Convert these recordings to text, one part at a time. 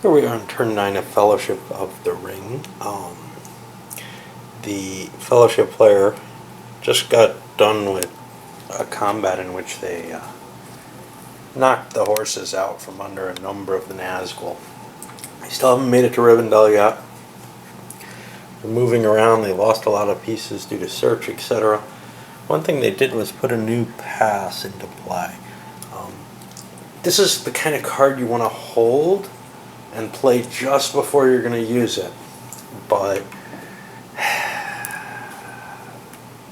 Here we are on turn 9 of Fellowship of the Ring. The Fellowship player just got done with a combat in which they knocked the horses out from under a number of the Nazgul. They still haven't made it to Rivendell yet. They're moving around, they lost a lot of pieces due to search, etc. One thing they did was put a new pass into play. This is the kind of card you want to hold and play just before you're going to use it, but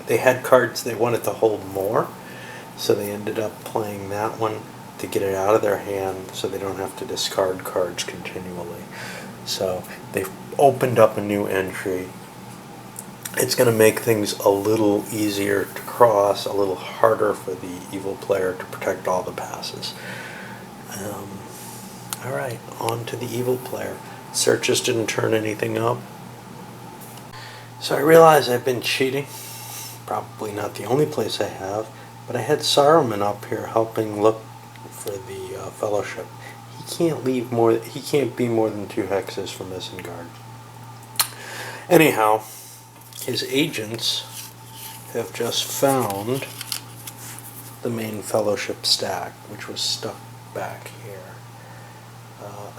they had cards they wanted to hold more, so they ended up playing that one to get it out of their hand so they don't have to discard cards continually. So they've opened up a new entry. It's going to make things a little easier to cross, a little harder for the evil player to protect all the passes. Alright, on to the evil player. Searches didn't turn anything up. So I realize I've been cheating. Probably not the only place I have, but I had Saruman up here helping look for the Fellowship. He can't be more than 2 hexes from Isengard. Anyhow, his agents have just found the main Fellowship stack, which was stuck back here.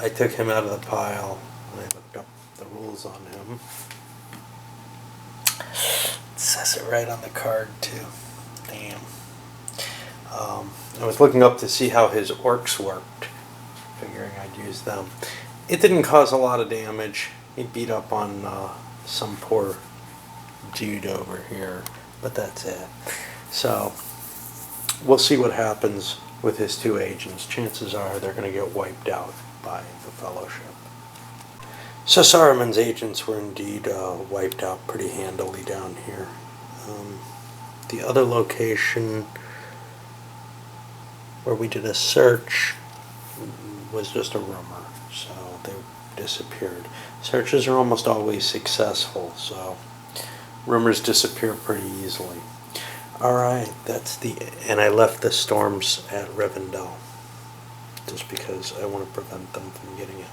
I took him out of the pile and I looked up the rules on him. It says it right on the card too. Damn. I was looking up to see how his orcs worked, figuring I'd use them. It didn't cause a lot of damage. He beat up on some poor dude over here, but that's it. So we'll see what happens with his 2 agents. Chances are they're going to get wiped out by the Fellowship. So Saruman's agents were indeed wiped out pretty handily down here. The other location where we did a search was just a rumor, so they disappeared. Searches are almost always successful, so rumors disappear pretty easily. Alright, and I left the storms at Rivendell, just because I want to prevent them from getting in.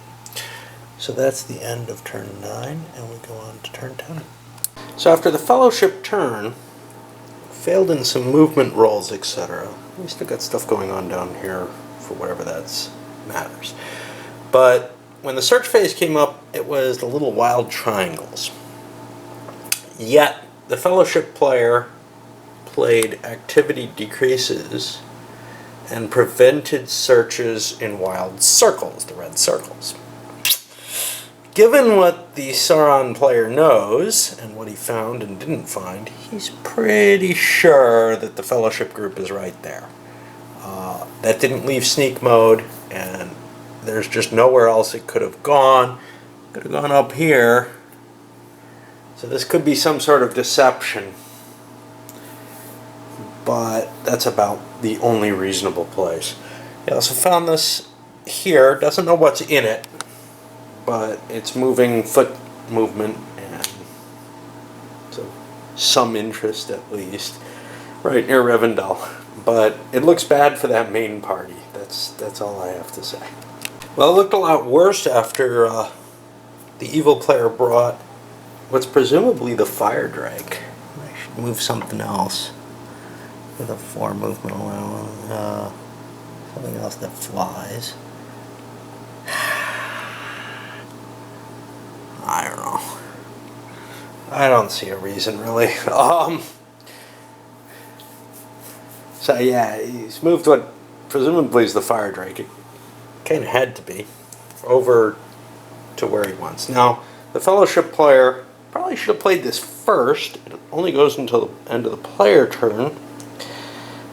So that's the end of turn 9, and we go on to turn 10. So after the Fellowship turn, failed in some movement rolls, etc. We still got stuff going on down here for whatever that matters. But when the search phase came up, it was the little wild triangles. Yet, the Fellowship player played activity decreases and prevented searches in wild circles, the red circles. Given what the Sauron player knows, and what he found and didn't find, he's pretty sure that the Fellowship group is right there. That didn't leave sneak mode, and there's just nowhere else it could have gone. Could have gone up here. So this could be some sort of deception. But that's about the only reasonable place. He also found this here, doesn't know what's in it, but it's moving foot movement, and so some interest at least, right near Rivendell. But it looks bad for that main party. That's all I have to say. Well, it looked a lot worse after the evil player brought what's presumably the fire drake. I should move something else with a 4 movement allowance. Something else that flies. I don't know. I don't see a reason, really. So yeah, he's moved what presumably is the fire drake. It kind of had to be over to where he wants. Now, the Fellowship player probably should have played this first. It only goes until the end of the player turn.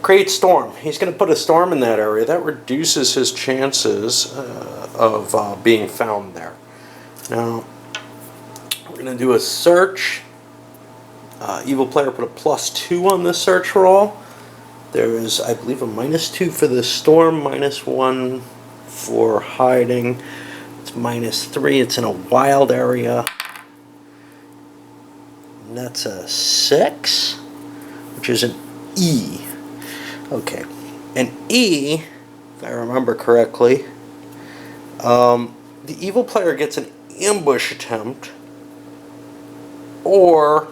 Create storm. He's going to put a storm in that area. That reduces his chances of being found there. Now, we're going to do a search. Evil player put a +2 on this search roll. There is, I believe, a -2 for the storm, -1 for hiding. It's -3. It's in a wild area. And that's a 6, which is an E. Okay, an E, if I remember correctly, the evil player gets an ambush attempt, or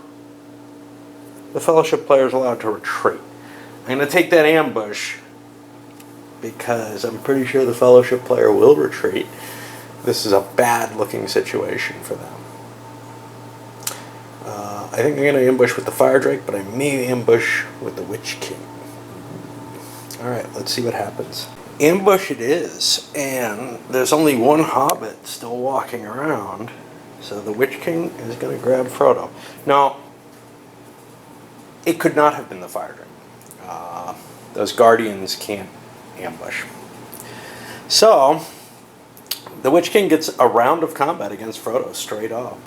the Fellowship player is allowed to retreat. I'm going to take that ambush because I'm pretty sure the Fellowship player will retreat. This is a bad looking situation for them. I think I'm going to ambush with the Fire Drake, but I may ambush with the Witch King. Alright, let's see what happens. Ambush it is, and there's only one Hobbit still walking around, so the Witch King is going to grab Frodo. Now, it could not have been the Fire Drake. Those Guardians can't ambush. So, the Witch King gets a round of combat against Frodo straight up.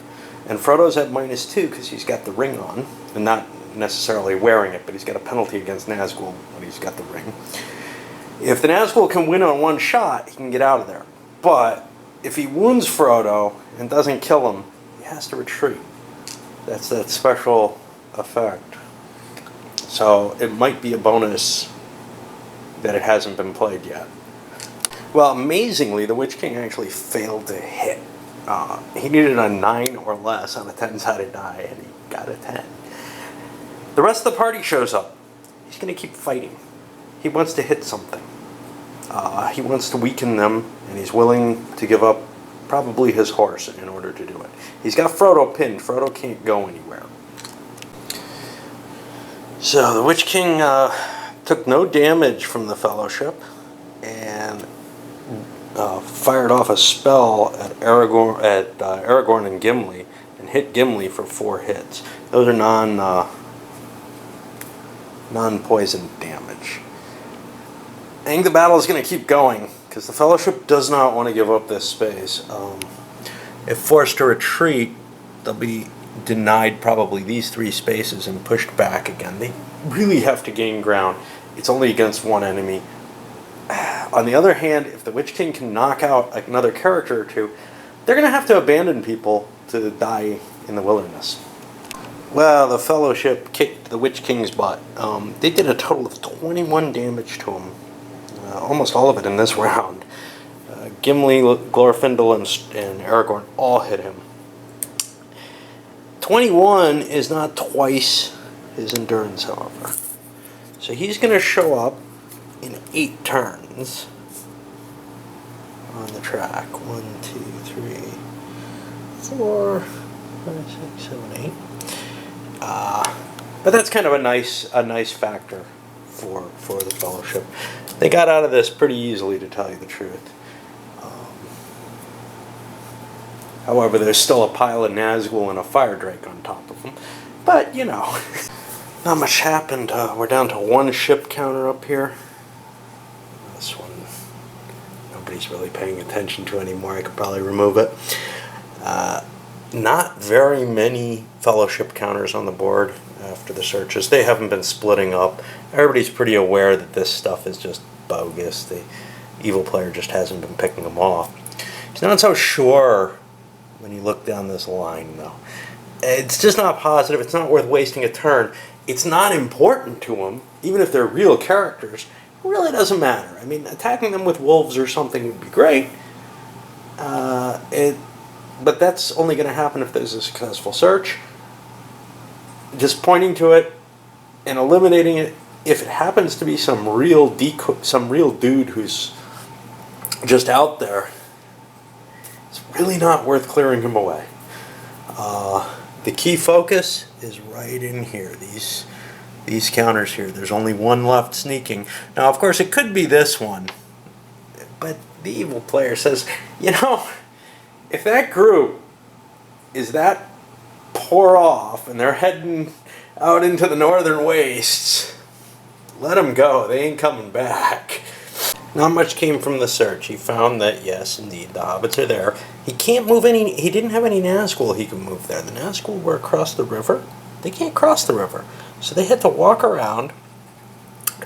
And Frodo's at -2 because he's got the ring on, and not necessarily wearing it, but he's got a penalty against Nazgul when he's got the ring. If the Nazgul can win on one shot, he can get out of there. But if he wounds Frodo and doesn't kill him, he has to retreat. That's that special effect. So it might be a bonus that it hasn't been played yet. Well, amazingly, the Witch King actually failed to hit. He needed a 9 or less on a 10-sided die, and he got a 10. The rest of the party shows up. He's going to keep fighting. He wants to hit something. He wants to weaken them, and he's willing to give up probably his horse in order to do it. He's got Frodo pinned. Frodo can't go anywhere. So the Witch King took no damage from the Fellowship, and fired off a spell at Aragorn and Gimli, and hit Gimli for 4 hits. Those are non-poison damage. I think the battle is going to keep going because the Fellowship does not want to give up this space. If forced to retreat, they'll be denied probably these 3 spaces and pushed back again. They really have to gain ground. It's only against one enemy. On the other hand, if the Witch King can knock out another character or 2, they're going to have to abandon people to die in the wilderness. Well, the Fellowship kicked the Witch King's butt. They did a total of 21 damage to him. Almost all of it in this round. Gimli, Glorfindel, and Aragorn all hit him. 21 is not twice his endurance, however. So he's going to show up in 8 turns on the track. 1, 2, 3, 4, 5, 6, 7, 8. But that's kind of a nice factor for the Fellowship. They got out of this pretty easily, to tell you the truth. However, there's still a pile of Nazgul and a Fire Drake on top of them. But, you know, not much happened. We're down to 1 ship counter up here. This one nobody's really paying attention to anymore. I could probably remove it. Not very many Fellowship counters on the board after the searches. They haven't been splitting up. Everybody's pretty aware that this stuff is just bogus. The evil player just hasn't been picking them off. He's not so sure when you look down this line, though. It's just not positive. It's not worth wasting a turn. It's not important to him, even if they're real characters. It really doesn't matter. I mean, attacking them with wolves or something would be great. But that's only going to happen if there's a successful search. Just pointing to it and eliminating it, if it happens to be some real dude who's just out there, it's really not worth clearing him away. The key focus is right in here. These counters here. There's only 1 left sneaking. Now, of course, it could be this one. But the evil player says, you know, if that group is that poor off and they're heading out into the northern wastes, let them go. They ain't coming back. Not much came from the search. He found that, yes, indeed, the hobbits are there. He can't move any. He didn't have any Nazgul he could move there. The Nazgul were across the river. They can't cross the river. So they had to walk around,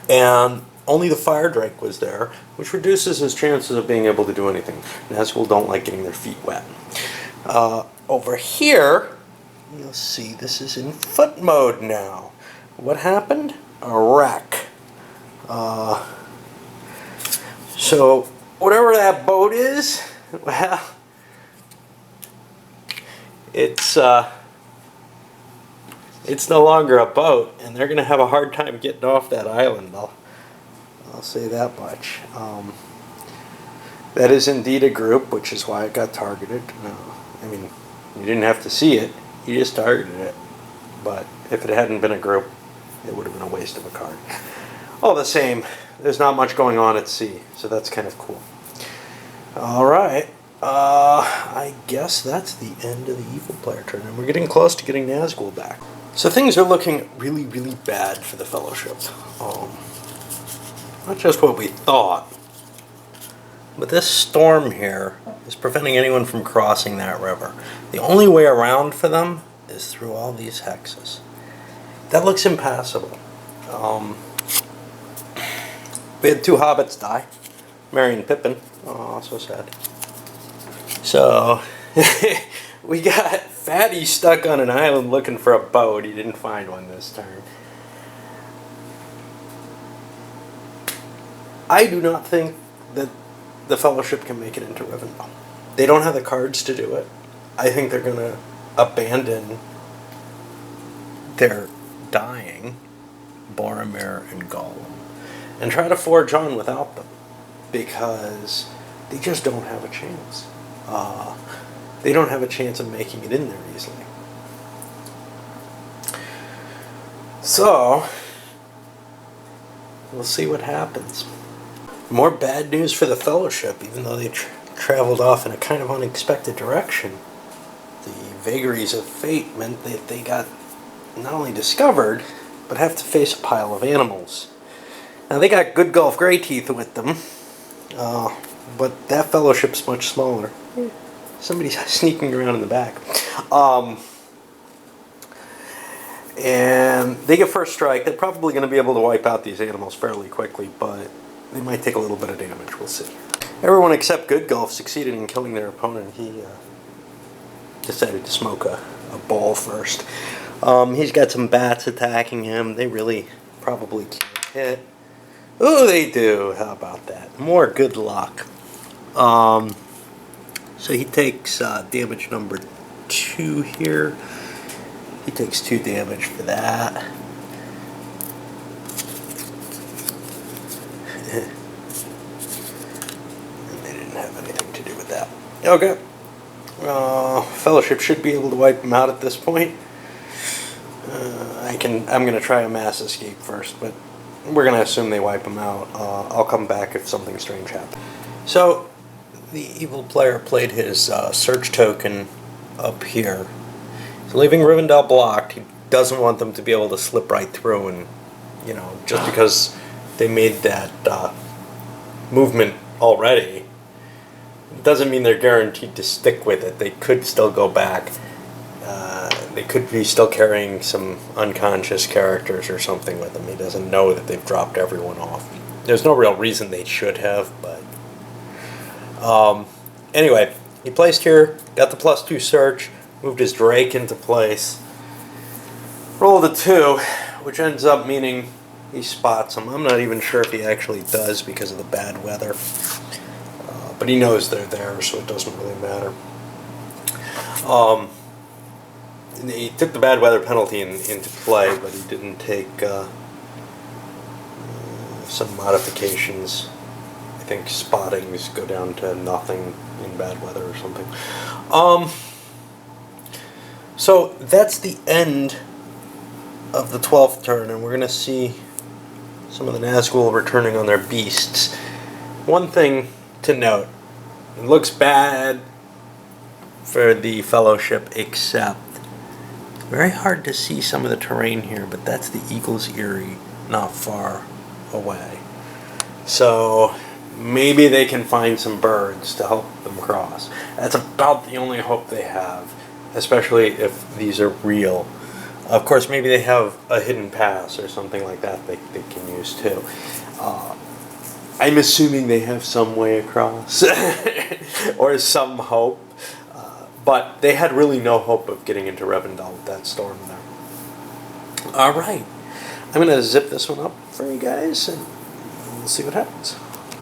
and only the Fire Drake was there, which reduces his chances of being able to do anything. Nazgul don't like getting their feet wet. Over here, you'll see this is in foot mode now. What happened? A wreck. So whatever that boat is, well, it's no longer a boat, and they're going to have a hard time getting off that island. I'll say that much. That is indeed a group, which is why it got targeted. I mean, you didn't have to see it; you just targeted it. But if it hadn't been a group, it would have been a waste of a card. All the same, there's not much going on at sea, so that's kind of cool. All right. I guess that's the end of the evil player turn, and we're getting close to getting Nazgul back. So things are looking really, really bad for the Fellowship. Not just what we thought, but this storm here is preventing anyone from crossing that river. The only way around for them is through all these hexes. That looks impassable. We had 2 hobbits die, Merry and Pippin. Oh, so sad. So, we got Fatty stuck on an island looking for a boat. He didn't find one this turn. I do not think that the Fellowship can make it into Rivendell. They don't have the cards to do it. I think they're going to abandon their dying Boromir and Gollum and try to forge on without them, because they just don't have a chance. They don't have a chance of making it in there easily. So, we'll see what happens. More bad news for the Fellowship, even though they traveled off in a kind of unexpected direction. The vagaries of fate meant that they got not only discovered, but have to face a pile of animals. Now, they got Good Gulf Greyteeth with them, but that Fellowship's much smaller. Somebody's sneaking around in the back. And they get first strike. They're probably going to be able to wipe out these animals fairly quickly, but they might take a little bit of damage. We'll see. Everyone except Good Gulf succeeded in killing their opponent. He decided to smoke a ball first. He's got some bats attacking him. They really probably can't hit. Oh, they do. How about that? More good luck. So he takes damage number 2 here. He takes 2 damage for that. And they didn't have anything to do with that. Okay. Fellowship should be able to wipe him out at this point. I'm going to try a mass escape first, but we're going to assume they wipe him out. I'll come back if something strange happens. So, the evil player played his search token up here. So leaving Rivendell blocked, he doesn't want them to be able to slip right through, and, you know, just because they made that movement already, doesn't mean they're guaranteed to stick with it. They could still go back. They could be still carrying some unconscious characters or something with them. He doesn't know that they've dropped everyone off. There's no real reason they should have, but anyway, he placed here, got the +2 search, moved his Drake into place, rolled a 2, which ends up meaning he spots them. I'm not even sure if he actually does because of the bad weather, but he knows they're there, so it doesn't really matter. He took the bad weather penalty into play, but he didn't take some modifications. I think spottings go down to nothing in bad weather or something. So that's the end of the 12th turn, and we're going to see some of the Nazgul returning on their beasts. One thing to note, it looks bad for the Fellowship, except very hard to see some of the terrain here, but that's the Eagle's Eyrie not far away. So maybe they can find some birds to help them cross. That's about the only hope they have, especially if these are real. Of course, maybe they have a hidden pass or something like that they can use too. I'm assuming they have some way across or some hope. But they had really no hope of getting into Rivendell with that storm there. Alright, I'm going to zip this one up for you guys and we'll see what happens.